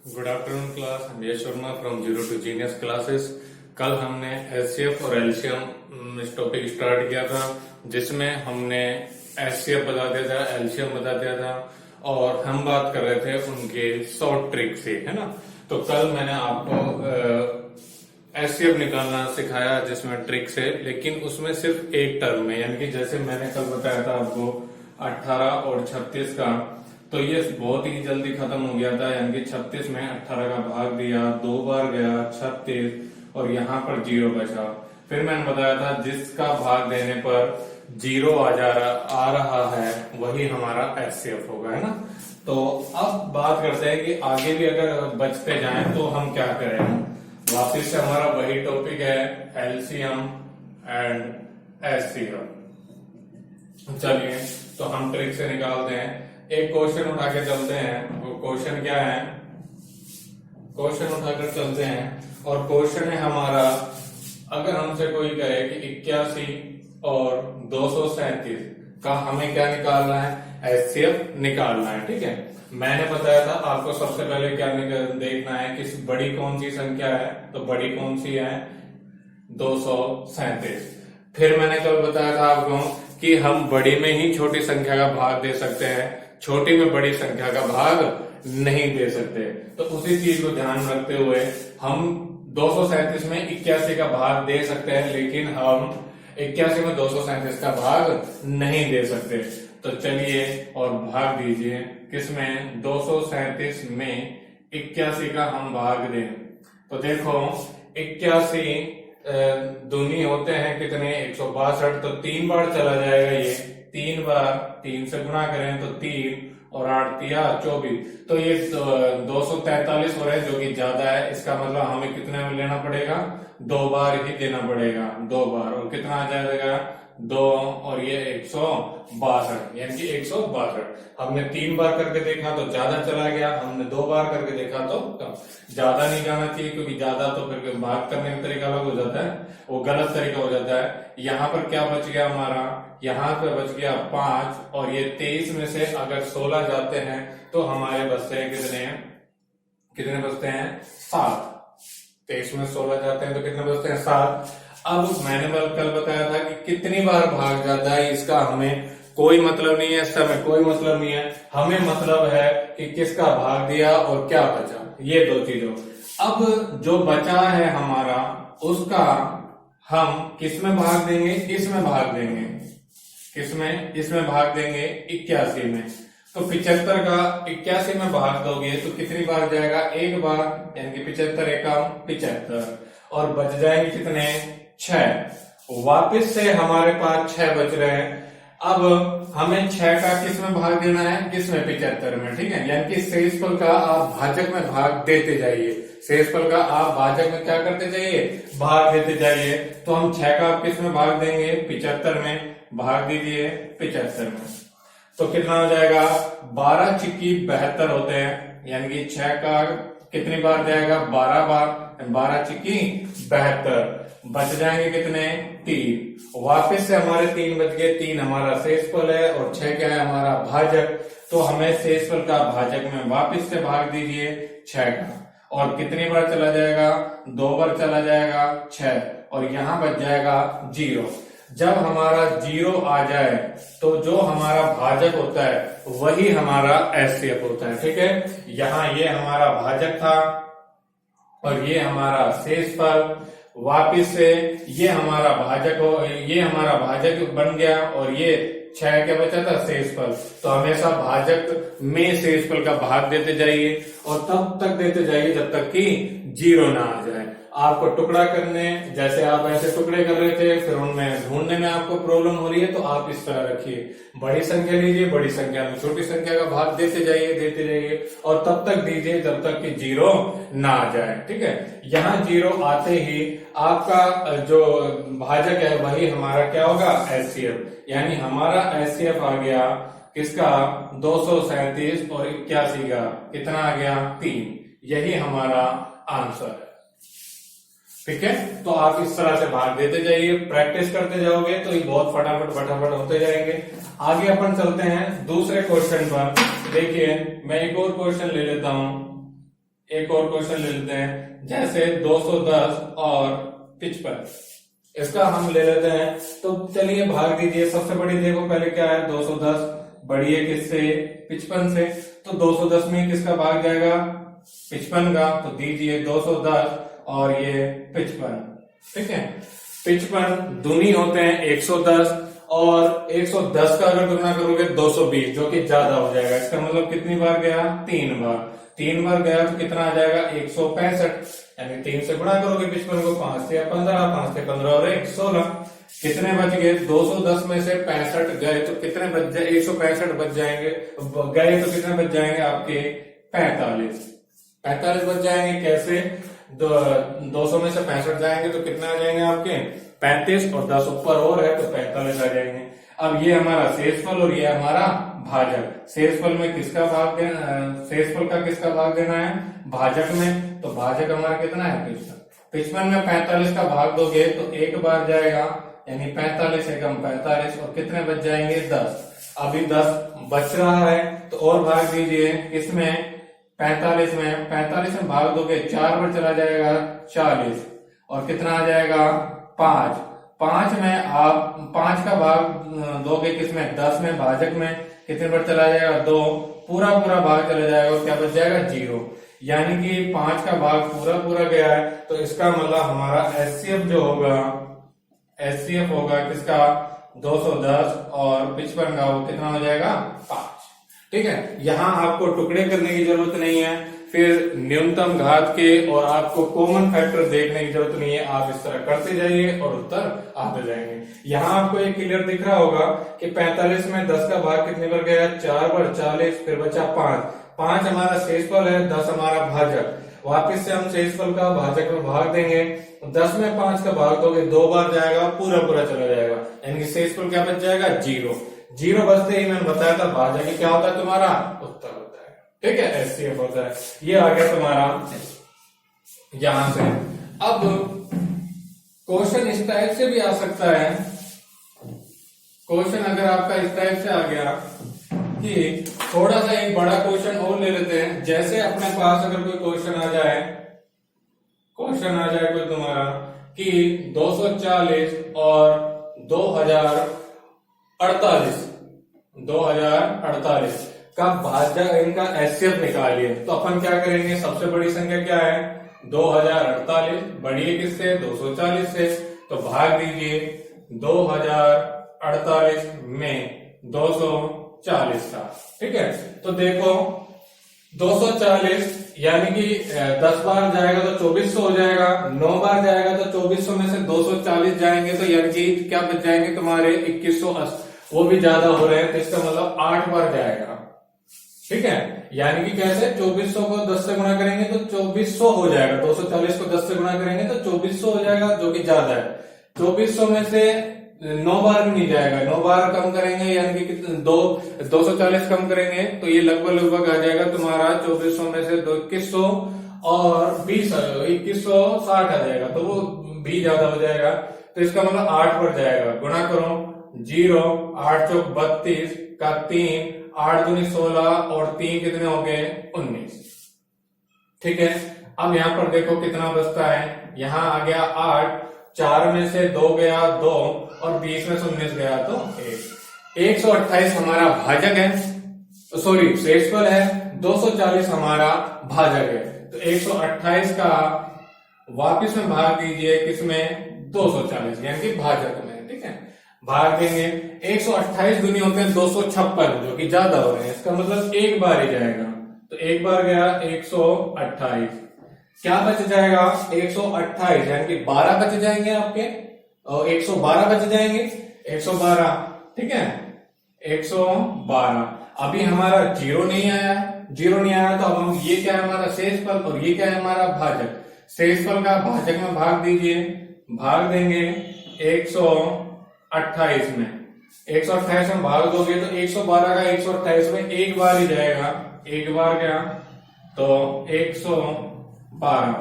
Good afternoon class, I'm Yash Sharma from zero to genius classes. कल हमने HCF और LCM इस टॉपिक स्टार्ट किया था, जिसमें हमने एचसीएफ बता दिया था, एलसीएम बता दिया था और हम बात कर रहे थे उनके शॉर्ट ट्रिक से, है ना। तो कल मैंने आपको एचसीएफ निकालना सिखाया जिसमें ट्रिक से, लेकिन उसमें सिर्फ एक टर्म में, यानी कि जैसे मैंने कल बताया था आपको 18 और 36 का, तो ये बहुत ही जल्दी खत्म हो गया था। यानी कि 36 में 18 का भाग दिया, 2 बार गया 36 और यहाँ पर 0 बचा। फिर मैंने बताया था जिसका भाग देने पर 0 आ रहा है वही हमारा एचसीएफ होगा, है ना। तो अब बात करते हैं कि आगे भी अगर बचते जाएं तो हम क्या करें। वापिस से हमारा वही टॉपिक है, एलसीएम एंड एचसीएफ। चलिए तो हम ट्रिक से निकालते हैं। एक क्वेश्चन उठा के चलते हैं। वो क्वेश्चन क्या है, क्वेश्चन उठाकर चलते हैं और क्वेश्चन है हमारा, अगर हमसे कोई कहे कि 81 और 237 का हमें क्या निकालना है, एचसीएफ निकालना है। ठीक है, मैंने बताया था आपको सबसे पहले क्या देखना है कि बड़ी कौन सी संख्या है, तो बड़ी कौन सी है 237। फिर मैंने कल बताया था आपको कि हम बड़ी में ही छोटी संख्या का भाग दे सकते हैं, छोटी में बड़ी संख्या का भाग नहीं दे सकते। तो उसी चीज को ध्यान में रखते हुए हम 237 में 81 का भाग दे सकते हैं, लेकिन हम 81 में 237 का भाग नहीं दे सकते। तो चलिए और भाग दीजिए किसमें, 237 में 81 का हम भाग दें। तो देखो 81 दूनी होते हैं कितने, 162, तो 3 बार चला जाएगा ये, 3 बार 3 से गुणा करें तो 3 और 8 या 24, तो ये 243 हो रहा है, जो कि ज्यादा है। इसका मतलब हमें कितने में लेना पड़ेगा, 2 बार ही देना पड़ेगा, 2 बार। और कितना आ जाएगा 2 और ये 162, यानी कि 162। हमने 3 बार करके देखा तो ज्यादा चला गया, हमने 2 बार करके देखा तो कम। ज्यादा नहीं जाना चाहिए, क्योंकि ज्यादा तो फिर भाग करने का तरीका अलग हो जाता है, वो गलत तरीका हो जाता है। यहाँ पर क्या बच गया हमारा, यहाँ पे बच गया 5 और ये 23 में से अगर 16 जाते हैं तो हमारे बचते हैं कितने बचते हैं 7। 23 में 16 जाते हैं तो कितने बचते हैं 7। अब मैंने कल बताया था कि कितनी बार भाग जाता है इसका हमें कोई मतलब नहीं है, इस समय कोई मतलब नहीं है। हमें मतलब है कि किसका भाग दिया और क्या बचा, ये 2 चीजों। अब जो बचा है हमारा उसका हम किसमें भाग देंगे, इसमें भाग देंगे, किसमें, इसमें भाग देंगे 81 में। तो 75 का 81 में भाग दोगे तो कितनी बार जाएगा, 1 बार, यानी कि 75 एकम 75 और बच जाएंगे कितने 6। वापिस से हमारे पास 6 बच रहे हैं। अब हमें 6 का किसमें भाग देना है, किसमें 75 में। ठीक है, यानी कि शेषफल का आप भाजक में भाग देते जाइए, शेषफल का आप भाजक में क्या करते जाइए, भाग देते जाइए। तो हम 6 का आप किसमें भाग देंगे, 75 में। भाग दीजिए 75 में, तो कितना हो जाएगा 12 चिक्की 72 होते हैं, यानी कि 6 का कितनी बार जाएगा, 12 बार, 12 चिक्की 72। बच जाएंगे कितने 3। वापस से हमारे 3 बच गए, 3 हमारा शेषफल है और 6 क्या है हमारा भाजक। तो हमें शेषफल का भाजक में वापस से भाग दीजिए 6 का, और कितनी बार चला जाएगा, 2 बार चला जाएगा 6 और यहाँ बच जाएगा 0। जब हमारा 0 आ जाए तो जो हमारा भाजक होता है वही हमारा एचसीएफ होता है। ठीक है, यहाँ ये हमारा भाजक था और ये हमारा शेषफल, वापिस से ये हमारा भाजक हो, ये हमारा भाजक बन गया और ये 6 क्या बचा था, शेषफल। तो हमेशा भाजक में शेषफल का भाग देते जाइए और तब तक देते जाइए जब तक कि 0 ना आ जाए। आपको टुकड़ा करने, जैसे आप ऐसे टुकड़े कर रहे थे, फिर उनमें ढूंढने में आपको प्रॉब्लम हो रही है, तो आप इस तरह रखिए, बड़ी संख्या लीजिए, बड़ी संख्या में छोटी संख्या का भाग देते जाइए और तब तक दीजिए जब तक कि 0 ना आ जाए। ठीक है, यहाँ 0 आते ही आपका जो भाजक है वही हमारा क्या होगा, एचसीएफ। यानी हमारा एचसीएफ आ गया किसका, 237 और 81 का कितना आ गया 3। यही हमारा आंसर है। ठीक है, तो आप इस तरह से भाग देते जाइए, प्रैक्टिस करते जाओगे तो ये बहुत फटाफट होते जाएंगे। आगे अपन चलते हैं दूसरे क्वेश्चन पर। देखिए मैं एक और क्वेश्चन ले लेता हूं। एक और क्वेश्चन ले लेते हैं, जैसे 210 और 55, इसका हम ले लेते हैं। तो चलिए भाग दीजिए। सबसे बड़ी देखो पहले क्या है, 210 बड़ी है किससे, 55 से। तो 210 में किसका भाग जाएगा, 55 का। तो दीजिए 210 और ये 55, ठीक है। 55 दूनी होते हैं 110, और 110 का अगर गुना करोगे 220, जो कि ज्यादा हो जाएगा। इसका मतलब कितनी बार गया, 3 बार। 3 बार गया तो कितना आ जाएगा, 165, यानी 3 से गुणा करोगे 55 को, 5 से 15, 5 से 15 और 1 16। कितने बच गए, 210 में से 65 गए तो कितने बच जाए, 165 बच जाएंगे, गए तो कितने बच जाएंगे आपके, 45 बच जाएंगे। कैसे, 200 में से 65 जाएंगे तो कितने आ जाएंगे आपके, 35, और 10 ऊपर और है तो 45 आ जाएंगे। अब ये हमारा शेषफल और ये हमारा भाजक। शेषफल में किसका भाग देना, शेषफल का किसका भाग देना है, भाजक में। तो भाजक हमारा कितना है, 55। 55 में 45 का भाग दोगे तो एक बार जाएगा, यानी 45 एकम 45, और कितने बच जाएंगे, 10। अभी 10 बच रहा है तो और भाग दीजिए किसमें, 45 में। 45 में भाग दोगे 4 बार चला जाएगा, 40, और कितना आ जाएगा, 5। 5 में आप 5 का भाग दोगे किसमें, 10 में, भाजक में। कितने बार चला जाएगा, 2, पूरा भाग चला जाएगा, क्या बच जाएगा, 0। यानी कि 5 का भाग पूरा गया है। तो इसका मतलब हमारा एचसीएफ जो होगा, एचसीएफ होगा किसका, 210 और 55 का, वो कितना हो जाएगा, 5। ठीक है, यहां आपको टुकड़े करने की जरूरत नहीं है, फिर न्यूनतम घात के और आपको कॉमन फैक्टर देखने की जरूरत नहीं है। आप इस तरह करते जाइए और उत्तर आते जाएंगे। यहाँ आपको एक क्लियर दिख रहा होगा कि 45 में 10 का भाग कितने बार गया, 4 बार, 40, फिर बचा 5। 5 हमारा शेषफल है, 10 हमारा भाजक। वापिस से हम शेषफल का भाजक में भाग देंगे। 10 में 5 का भाग दोगे 2 बार जाएगा, पूरा चला जाएगा, यानी कि शेषफल क्या बच जाएगा, 0। 0 बचते ही मैंने बताया था भाजक ही क्या होता है तुम्हारा, उत्तर होता है। ठीक है, एचसीएफ होता है। ये आ गया तुम्हारा यहां से। अब क्वेश्चन इस टाइप से भी आ सकता है। क्वेश्चन अगर आपका इस टाइप से आ गया कि थोड़ा सा एक बड़ा क्वेश्चन और ले लेते हैं। जैसे अपने पास अगर कोई क्वेश्चन आ जाए कोई तुम्हारा कि 240 और 2048 का भाज्य, इनका एचसीएफ निकालिए। तो अपन क्या करेंगे, सबसे बड़ी संख्या क्या है, 2048, बड़ी है किससे, 240 से। तो भाग दीजिए 2048 में 240 का। ठीक है, तो देखो 240 यानी कि 10 बार जाएगा तो 2400 हो जाएगा, 9 बार जाएगा तो 2400 में से 240 जाएंगे तो यानी कि क्या बच जाएंगे तुम्हारे 2180, वो भी ज्यादा हो रहे हैं। तो इसका मतलब 8 बार जाएगा। ठीक है, यानी कि कैसे, 2400 को 10 से गुणा करेंगे तो 2400 हो जाएगा, 240 को 10 से गुणा करेंगे तो 2400 हो जाएगा, जो कि ज्यादा है। 2400 में से 9 बार भी नहीं जाएगा, 9 बार कम करेंगे यानी कि 240 कम करेंगे तो ये लगभग आ जाएगा तुम्हारा 2400 में से 2100 और 20 2160 आ जाएगा, तो वो भी ज्यादा हो जाएगा। तो इसका मतलब 8 बार जाएगा। गुणा करो 0, 8 चौक 32 का 3, 8 दूनी 16 और 3 कितने हो गए, 19। ठीक है, अब यहाँ पर देखो कितना बचता है, यहाँ आ गया 8, 4 में से 2 गया 2 और 20 में से 19 गया तो 1। 128 हमारा भाजक है, सॉरी शेषफल है, 240 हमारा भाजक है। तो 128 का वापिस में भाग दीजिए किसमें, 240, यानी कि भाजक में। ठीक है, भाग देंगे 128 दूनी होते हैं 256, जो कि ज्यादा हो रहे हैं। इसका मतलब एक बार ही जाएगा, तो एक बार गया 128, क्या बच जाएगा, 128 यानी कि 12 बच जाएंगे आपके, और 112 बच जाएंगे, 112। ठीक है, 112। अभी हमारा 0 नहीं आया तो अब हम, ये क्या है हमारा शेषफल और ये क्या है हमारा भाजक। शेषफल का भाजक में भाग दीजिए, भाग देंगे 128 में। 128 में भाग दोगे तो 112 का 128 में एक बार ही जाएगा, एक बार गया तो 112।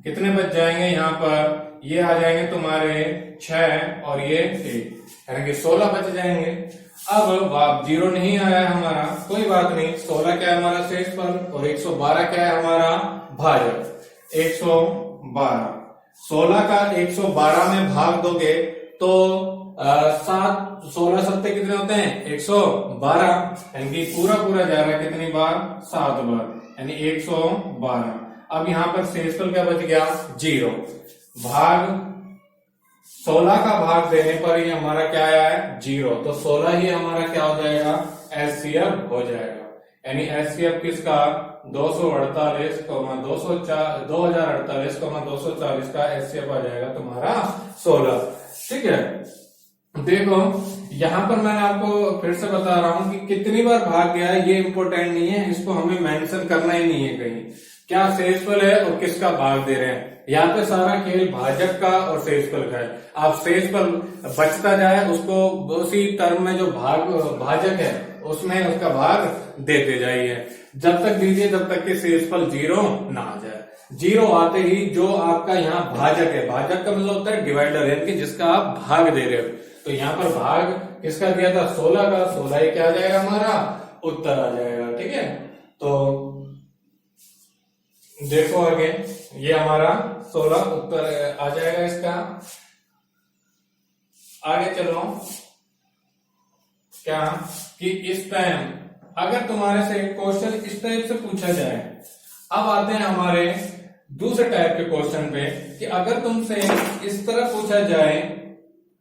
कितने बच जाएंगे यहाँ पर, ये आ जाएंगे तुम्हारे 6 और ये 1, यानी कि 16 बच जाएंगे। अब 0 नहीं आया है हमारा, कोई बात नहीं। 16 क्या है हमारा शेषफल और 112 क्या है हमारा भाजक। 112, 16 का 112 में भाग दोगे तो 16 सत्ते कितने होते हैं 112, यानी कि पूरा पूरा जा रहा है कितनी बार 7 बार, यानी 112। अब यहां पर शेषफल क्या बच गया 0। भाग 16 का भाग देने पर ही हमारा क्या आया है 0, तो 16 ही हमारा क्या हो जाएगा एचसीएफ हो जाएगा। यानी एचसीएफ किसका 2048,240 का एचसीएफ आ जाएगा तुम्हारा 16। ठीक है, देखो यहां पर मैंने आपको फिर से बता रहा हूं कि कितनी बार भाग गया है ये इंपॉर्टेंट नहीं है, इसको हमें मेंशन करना ही नहीं है कहीं क्या शेषफल है और किसका भाग दे रहे हैं। यहाँ पे सारा खेल भाजक का और शेषफल का है। आप शेषफल बचता जाए उसको उसी टर्म में जो भाजक है उसमें उसका भाग देते जाइए, जब तक दीजिए जब तक कि शेषफल 0 ना आ जाए। 0 आते ही जो आपका यहाँ भाजक है, भाजक का मतलब होता है डिवाइडर, यानी कि जिसका आप भाग दे रहे हो, तो यहाँ पर भाग किसका दिया था 16 का, 16 ही क्या आ जाएगा हमारा उत्तर आ जाएगा। ठीक है, तो देखो आगे ये हमारा 16 उत्तर आ जाएगा इसका। आगे चलो क्या कि इस टाइम अगर तुम्हारे से क्वेश्चन इस टाइप से पूछा जाए, अब आते हैं हमारे दूसरे टाइप के क्वेश्चन पे कि अगर तुमसे इस तरह पूछा जाए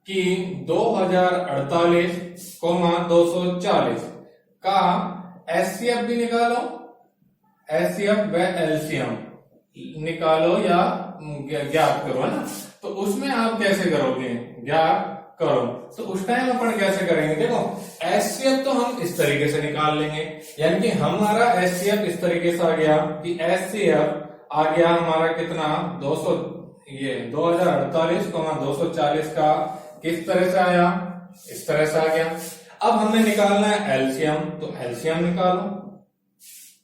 कि 2048,240 का एचसीएफ भी निकालो, एचसीएफ व एलसीएम निकालो या ज्ञात करो, है ना। तो उसमें आप कैसे करोगे, ज्ञात करो, तो उस टाइम अपन कैसे करेंगे। देखो एचसीएफ तो हम इस तरीके से निकाल लेंगे, यानी कि हमारा एचसीएफ इस तरीके से आ गया कि एचसीएफ आ गया हमारा कितना 2048,240 का किस तरह से आया, इस तरह से आ गया। अब हमें निकालना है एलसीएम, तो एलसीएम निकालो।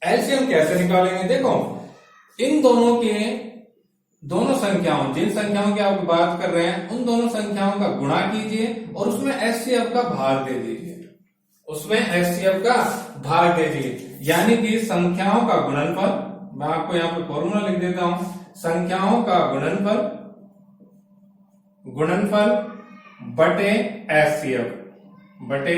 एलसीएम कैसे निकालेंगे, देखो इन दोनों के दोनों संख्याओं, जिन संख्याओं की आप बात कर रहे हैं उन दोनों संख्याओं का गुणा कीजिए और उसमें एचसीएफ का भाग दे दीजिए, उसमें एचसीएफ का भाग दे दीजिए, यानी कि संख्याओं का गुणनफल, मैं आपको यहाँ पे फॉर्मूला लिख देता हूं, संख्याओं का गुणनफल बटे एचसीएफ बटे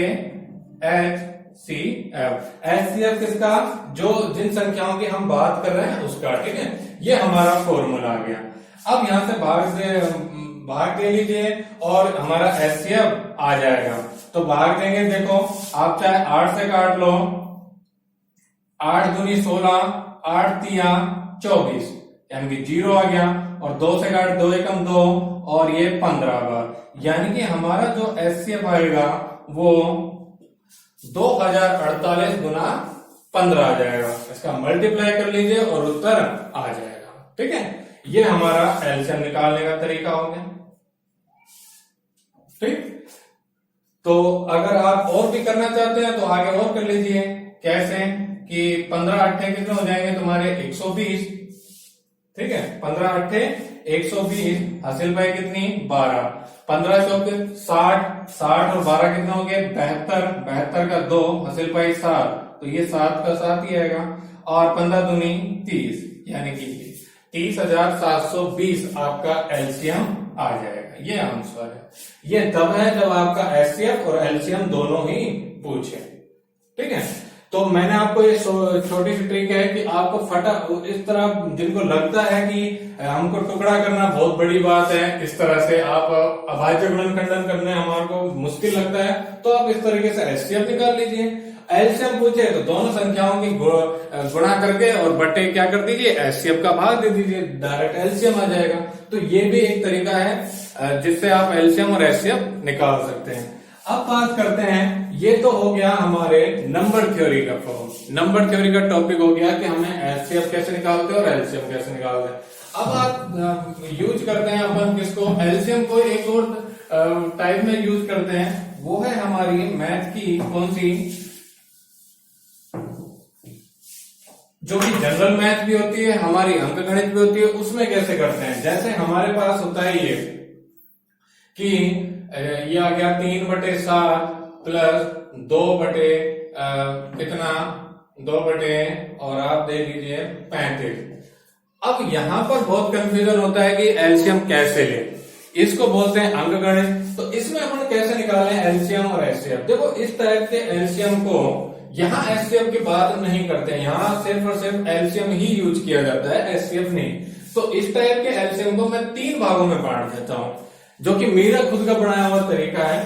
एचसीएफ किसका, जो जिन संख्याओं की हम बात कर रहे हैं उसका। ठीक है, ये हमारा फॉर्मूला आ गया। अब यहां से भाग दे लीजिए और हमारा एचसीएफ आ जाएगा। तो भाग देंगे, देखो आप चाहे 8 से काट लो, 8 दूनी 16, 8 तिया 24, यानी कि 0 आ गया, और 2 से काट 2 एकम 2 और ये 15 बार, यानी कि हमारा जो एचसीएफ आएगा वो 2048 गुना 15 आ जाएगा। इसका मल्टीप्लाई कर लीजिए और उत्तर आ जाएगा। ठीक है, ये हमारा एलसीएम निकालने का तरीका हो गया। ठीक, तो अगर आप और भी करना चाहते हैं तो आगे और कर लीजिए। कैसे कि 15 अट्ठे कितने हो जाएंगे तुम्हारे 120। ठीक है, 15 अट्ठे 120, हासिल पाई कितनी 12, 15 चौक 60, 60 और 12 कितना हो गया 72, 72 का 2, हासिल पाई 7, तो ये 7 का 7 ही आएगा, और 15 दूनी 30, यानी कि 30,720 आपका एलसीएम आ जाएगा। ये आंसर है। ये तब है जब आपका एचसीएफ और एलसीएम दोनों ही पूछे। ठीक है, तो मैंने आपको ये छोटी सी ट्रिक है कि आपको इस तरह जिनको लगता है कि हमको टुकड़ा करना बहुत बड़ी बात है, इस तरह से आप अभाज्य गुणनखंडन करने हमारे को मुश्किल लगता है, तो आप इस तरीके से एचसीएफ निकाल लीजिए। एलसीएम पूछे तो दोनों संख्याओं की गुणा करके और बट्टे क्या कर दीजिए, एचसीएफ का भाग दे दीजिए, डायरेक्ट एलसीएम आ जाएगा। तो ये भी एक तरीका है जिससे आप एलसीएम और एचसीएफ निकाल सकते हैं। अब बात करते हैं, ये तो हो गया हमारे नंबर थ्योरी का फॉर्म, नंबर थ्योरी का टॉपिक हो गया कि हमें एचसीएफ कैसे निकालते हैं और एलसीएम कैसे निकालते हैं। अब आप यूज करते हैं अपन किसको, एलसीएम को एक और टाइप में यूज करते हैं, वो है हमारी मैथ की कौन सी, जो कि जनरल मैथ भी होती है, हमारी अंकगणित भी होती है, उसमें कैसे करते हैं। जैसे हमारे पास होता है ये कि ये आ गया 3/7 प्लस 2 बटे कितना 2 बटे और आप दे लीजिए 35। अब यहां पर बहुत कंफ्यूजन होता है कि एलसीएम कैसे ले, इसको बोलते हैं अंकगणित। तो इसमें अपन कैसे निकालें एलसीएम और एचसीएफ। देखो इस टाइप के एलसीएम को यहाँ एचसीएफ की बात नहीं करते हैं, यहाँ सिर्फ और सिर्फ एलसीएम ही यूज किया जाता है, एचसीएफ नहीं। तो इस टाइप के एलसीएम को मैं 3 भागों में बांट देता हूं, जो कि मेरा खुद का बनाया हुआ तरीका है।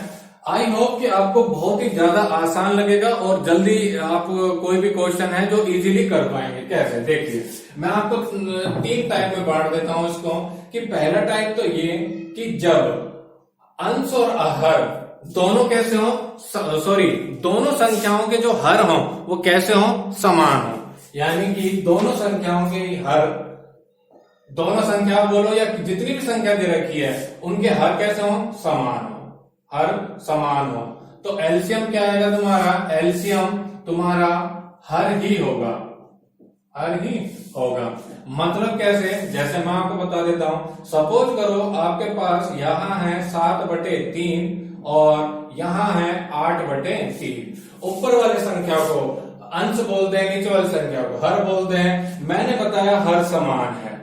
आई होप कि आपको बहुत ही ज्यादा आसान लगेगा और जल्दी आप कोई भी क्वेश्चन है जो इजीली कर पाएंगे। कैसे, देखिए मैं आपको 3 टाइप में बांट देता हूं इसको। कि पहला टाइप तो ये कि जब अंश और हर दोनों कैसे हो, सॉरी दोनों संख्याओं के जो हर हो वो कैसे हो, समान हो। यानी कि दोनों संख्याओं के हर, दोनों संख्या बोलो या जितनी भी संख्या दे रखी है उनके हर कैसे हो, समान हो, हर समान हो। तो एलसीएम क्या आएगा तुम्हारा, एलसीएम तुम्हारा हर ही होगा, हर ही होगा। मतलब कैसे, जैसे मैं आपको बता देता हूं। सपोज करो आपके पास यहां है 7/3 और यहां है 8/3। ऊपर वाली संख्या को अंश बोलते हैं, नीचे वाली संख्या को हर बोलते हैं। मैंने बताया हर समान है,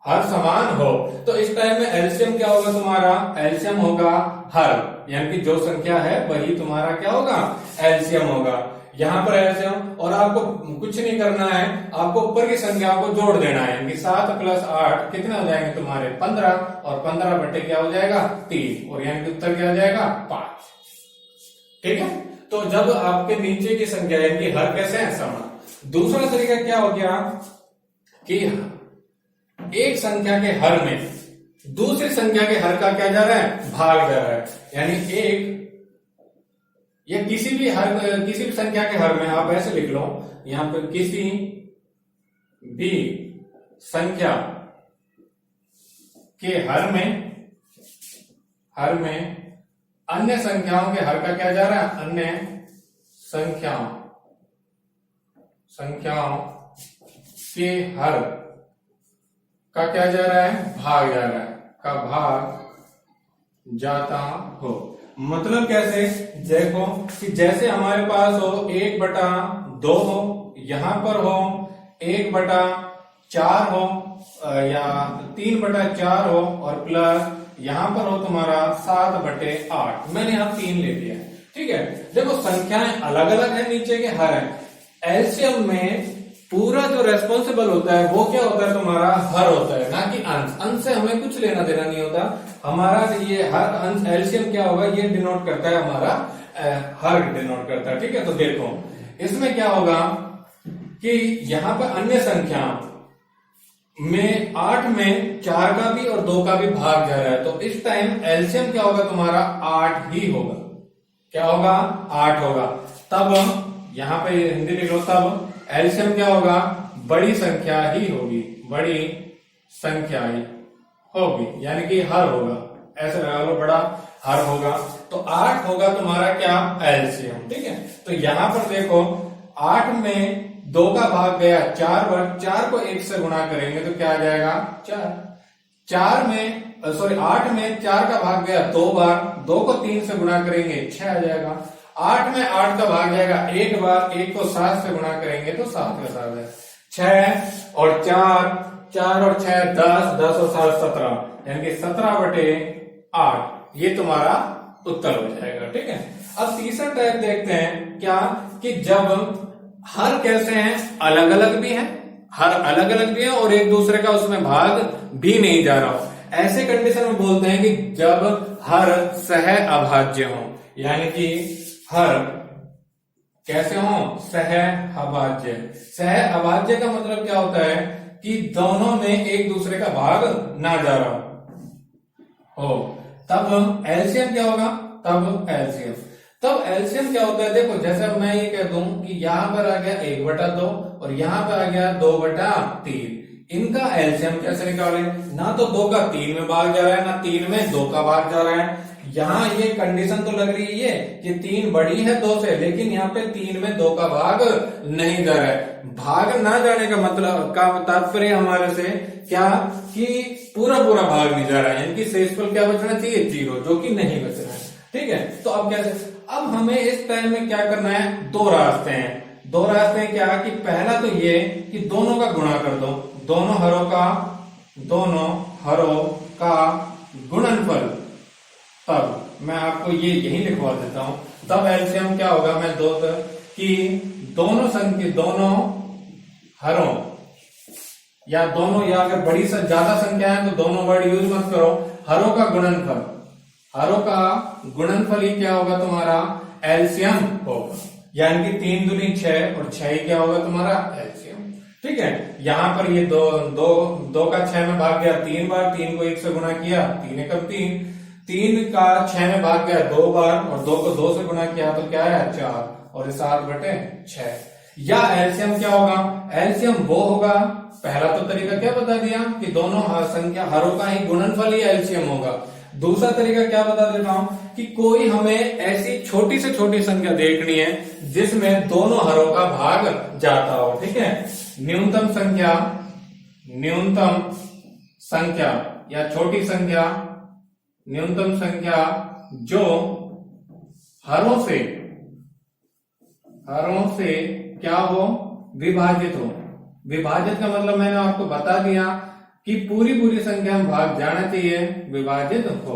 हर समान हो। तो इस टाइम में एलसीएम क्या होगा तुम्हारा, एलसीएम होगा हर, यानी कि जो संख्या है वही तुम्हारा क्या होगा, एलसीएम होगा। यहां पर एलसीएम, और आपको कुछ नहीं करना है, आपको ऊपर की संख्या को जोड़ देना है। यानी 7 + 8 कितने हो जाएंगे तुम्हारे 15, और 15 बटे क्या हो जाएगा 3, और यानी कि उत्तर क्या हो जाएगा 5। ठीक है। तो जब आपके नीचे की संख्या यानी कि हर कैसे है, समान। दूसरा तरीका क्या हो गया कि एक संख्या के हर में दूसरी संख्या के हर का क्या जा रहा है, भाग जा रहा है। यानी एक या किसी भी संख्या के हर में आप ऐसे लिख लो, यहां पर किसी भी संख्या के हर में अन्य संख्याओं के हर का क्या जा रहा है, अन्य संख्याओं के हर का क्या जा रहा है, भाग जा रहा है, का भाग जाता हो। मतलब कैसे, देखो कि जैसे हमारे पास हो 1/2 हो, यहां पर हो 1/4 हो या 3/4 हो, और प्लस यहां पर हो तुम्हारा 7/8। मैंने यहां 3 ले लिया। ठीक है। देखो संख्याएं अलग अलग है, नीचे के हर है। एलसीएम में पूरा जो रेस्पॉन्सिबल होता है वो क्या होता है, तुम्हारा हर होता है, ना कि अंश। अंश से हमें कुछ लेना देना नहीं होता। हमारा ये हर अंश एलसीएम क्या होगा, ये डिनोट करता है, हमारा हर डिनोट करता है। ठीक है। तो देखो इसमें क्या होगा कि यहां पर अन्य संख्या में 8 में 4 का भी और 2 का भी भाग जा रहा है। तो इस टाइम एलसीएम क्या होगा तुम्हारा 8 ही होगा। क्या होगा, 8 होगा। तब यहां पे हिंदी लिख लो, तब एलसीएम क्या होगा, बड़ी संख्या ही होगी, बड़ी संख्या ही होगी, यानी कि हर होगा। ऐसे लगा लो, बड़ा हर होगा। तो 8 होगा तुम्हारा क्या, एलसीएम। ठीक है। तो यहां पर देखो 8 में 2 का भाग गया 4 बार, 4 को 1 से गुणा करेंगे तो क्या आ जाएगा 4। 8 में 4 का भाग गया 2 बार, 2 को 3 से गुणा करेंगे 6 आ जाएगा। 8 में 8 का भाग जाएगा 1 बार, 1 को 7 से गुणा करेंगे तो 7 का 7 है। 6 और 4, 4 और 6 10, 10 और 7 17, यानी कि 17/8 ये तुम्हारा उत्तर हो जाएगा। ठीक है। अब तीसरा टाइप देखते हैं क्या, कि जब हर कैसे हैं, अलग अलग भी हैं, हर अलग अलग भी है और एक दूसरे का उसमें भाग भी नहीं जा रहा हो। ऐसे कंडीशन में बोलते हैं कि जब हर सह अभाज्य हो, यानी कि हर कैसे हो, सह अभाज्य। सह अभाज्य का मतलब क्या होता है कि दोनों में एक दूसरे का भाग ना जा रहा हो। तब एलसीएम क्या होगा, तब एलसीएम क्या होता है, देखो जैसे अब मैं ये कह दूं कि यहां पर आ गया 1/2 और यहां पर आ गया 2/3, इनका एलसीएम कैसे निकालें। ना तो 2 का 3 में भाग जा रहा है, ना 3 में 2 का भाग जा रहा है। यहाँ ये कंडीशन तो लग रही है कि 3 बड़ी है 2 से, लेकिन यहाँ पे 3 में 2 का भाग नहीं जा रहा है। भाग ना जाने का मतलब का तात्पर्य हमारे से क्या, कि पूरा भाग नहीं जा रहा है, यानी कि शेषफल क्या बचना चाहिए 0, जो कि नहीं बच रहा है। ठीक है। तो अब कैसे, अब हमें इस टाइम में क्या करना है, दो रास्ते हैं। दो रास्ते हैं क्या कि पहला तो ये कि दोनों का गुणा कर दो, दोनों हरों का गुणनफल। तब मैं आपको ये यही लिखवा देता हूं, तब एलसीएम क्या होगा, मैं कि दोनों हरों या दोनों, या अगर बड़ी से ज्यादा संख्या है तो दोनों वर्ड यूज मत करो, हरों का गुणनफल ही क्या होगा, तुम्हारा एलसीएम होगा। यानी कि 3 दूनी 6 और 6 ही क्या होगा, तुम्हारा एलसीएम। ठीक है, यहां पर ये दो का 6 में भाग गया 3 बार, 3 को 1 से गुणा किया 3 एकम 3 का 6 में भाग गया 2 बार, और 2 को 2 से गुणा किया तो क्या है 4, और 7/6। या एलसीएम क्या होगा, एलसीएम वो होगा, पहला तो तरीका क्या बता दिया कि दोनों संख्या हरों का ही गुणनफल ही एलसीएम होगा। दूसरा तरीका क्या बता देता हूं कि कोई हमें ऐसी छोटी से छोटी संख्या देखनी है जिसमें दोनों हरों का भाग जाता हो। ठीक है, न्यूनतम संख्या या छोटी संख्या, न्यूनतम संख्या जो हरों से क्या हो, विभाजित हो। विभाजित का मतलब मैंने आपको बता दिया कि पूरी संख्या में भाग जाना चाहिए, विभाजित हो।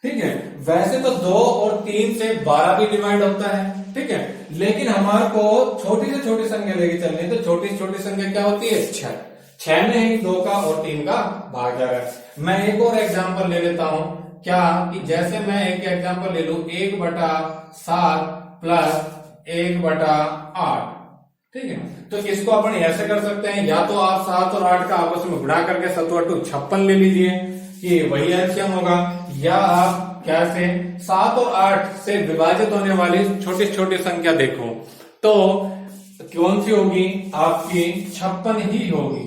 ठीक है, वैसे तो 2 और 3 से 12 भी डिवाइड होता है। ठीक है, लेकिन हमारे को छोटी से छोटी संख्या लेके चलनी है, तो छोटी से छोटी संख्या क्या होती है, 6 में ही 2 का और 3 का भाग जा रहा है। मैं एक और एग्जाम्पल ले लेता हूं, क्या कि जैसे मैं एक एग्जाम्पल ले लू 1/7 प्लस 1/8। ठीक है, तो इसको अपन ऐसे कर सकते हैं, या तो आप 7 और 8 का आपस में गुणा करके 7/56 ले लीजिए कि वही एलसीएम होगा, या आप कैसे 7 और 8 से विभाजित होने वाली छोटी छोटी संख्या देखो तो कौन सी होगी, आपकी 56 ही होगी,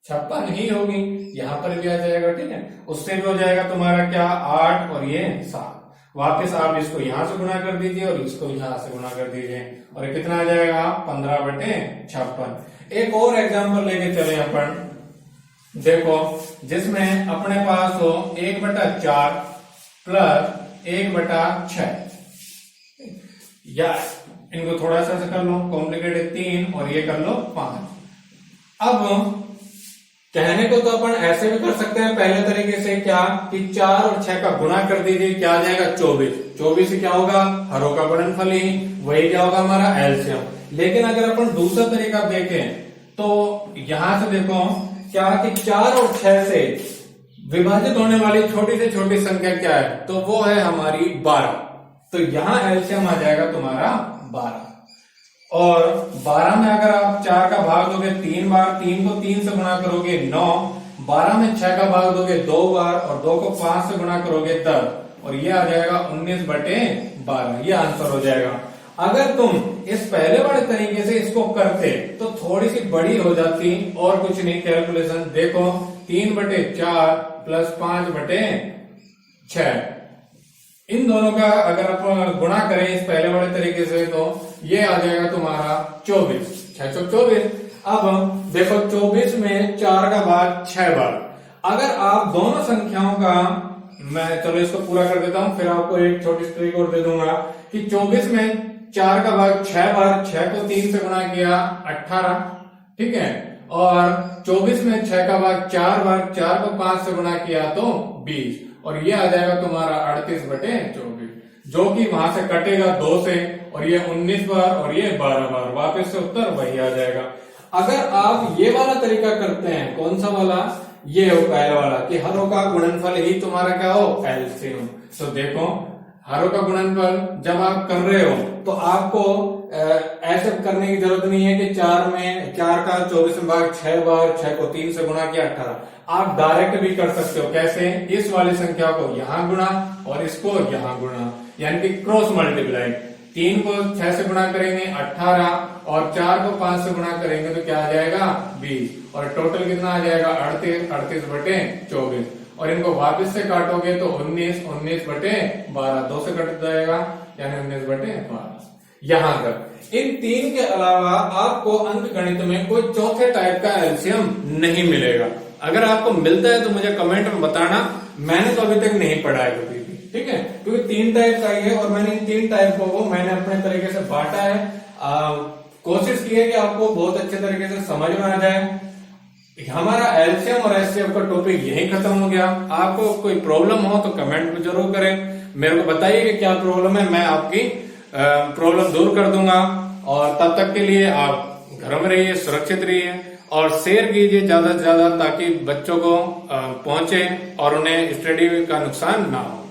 56 ही होगी। यहां पर भी आ जाएगा। ठीक है, उससे भी हो जाएगा तुम्हारा क्या 8 और ये 7। वापस आप इसको यहां से गुणा कर दीजिए और इसको यहां से गुणा कर दीजिए, और ये कितना आ जाएगा 15/56। एक और एग्जांपल लेके चले अपन, देखो जिसमें अपने पास हो 1/4 प्लस 1/6, या इनको थोड़ा सा कर लो कॉम्प्लिकेटेड 3 और ये कर लो 5। अब कहने को तो अपन ऐसे भी कर सकते हैं पहले तरीके से, क्या कि 4 और 6 का गुणा कर दीजिए, क्या आ जाएगा 24। 24 से क्या होगा, हरों का गुणनफल ही, वही क्या होगा हमारा एलसीएम। लेकिन अगर अपन दूसरा तरीका देखें तो यहां से देखो क्या कि 4 और 6 से विभाजित होने वाली छोटी से छोटी संख्या क्या है, तो वो है हमारी 12। तो यहां एलसीएम आ जाएगा तुम्हारा 12। और 12 में अगर आप 4 का भाग दोगे 3 बार, 3 को 3 से गुणा करोगे 9, 12 में 6 का भाग दोगे 2 बार, और 2 को 5 से गुणा करोगे 10, और ये आ जाएगा 19/12। ये आंसर हो जाएगा। अगर तुम इस पहले वाले तरीके से इसको करते तो थोड़ी सी बड़ी हो जाती, और कुछ नहीं कैलकुलेशन। देखो 3/4 प्लस 5/6, इन दोनों का अगर आप गुणा करें इस पहले वाले तरीके से तो ये आ जाएगा तुम्हारा 24, 624। अब देखो 24 में 4 का भाग 6 बार। अगर आप दोनों संख्याओं का, मैं चलो इसको पूरा कर देता हूं, फिर आपको एक छोटी सी ट्रिक और दे दूंगा कि 24 में 4 का भाग 6 बार, 6 को 3 से गुणा किया 18। ठीक है, और 24 में 6 का भाग 4 बार, 4 को 5 से गुणा किया तो 20, और ये आ जाएगा तुम्हारा 38/24, जो कि वहां से कटेगा 2 से, और ये 19 बार और ये 12 बार, वापस से उत्तर वही आ जाएगा। अगर आप ये वाला तरीका करते हैं, कौन सा वाला, ये हो पहले वाला कि हरों का गुणनफल ही तुम्हारा क्या हो, एलसीएम। तो देखो हरों का गुणनफल जब आप कर रहे हो तो आपको ऐसे करने की जरूरत नहीं है कि 4 का 24 में भाग 6 बार, 6 को 3 से गुणा किया 18। आप डायरेक्ट भी कर सकते हो, कैसे, इस वाली संख्या को यहां गुणा और इसको यहां गुणा, यानी कि क्रॉस मल्टीप्लाई। 3 को 6 से गुणा करेंगे 18, और 4 को 5 से गुणा करेंगे तो क्या आ जाएगा 20, और टोटल कितना आ जाएगा 38/24। और इनको वापस से काटोगे तो 19/12, 2 से कट जाएगा यानी 19/12। यहां तक इन 3 के अलावा आपको अंक गणित में कोई चौथे टाइप का एलसीएम नहीं मिलेगा। अगर आपको मिलता है तो मुझे कमेंट में बताना, मैंने तो अभी तक नहीं पढ़ा है कभी भी। ठीक है, क्योंकि 3 टाइप का ही है और मैंने इन 3 टाइपों को मैंने अपने तरीके से बांटा है। कोशिश की है कि आपको बहुत अच्छे तरीके से समझ में आ जाए। हमारा एलसीएम और एचसीएफ का टॉपिक यही खत्म हो गया। आपको कोई प्रॉब्लम हो तो कमेंट में जरूर करें, मेरे को बताइए कि क्या प्रॉब्लम है, मैं आपकी प्रॉब्लम दूर कर दूंगा। और तब तक के लिए आप घर में रहिए, सुरक्षित रहिए और शेयर कीजिए ज्यादा से ज्यादा, ताकि बच्चों को पहुंचे और उन्हें स्टडी का नुकसान ना हो।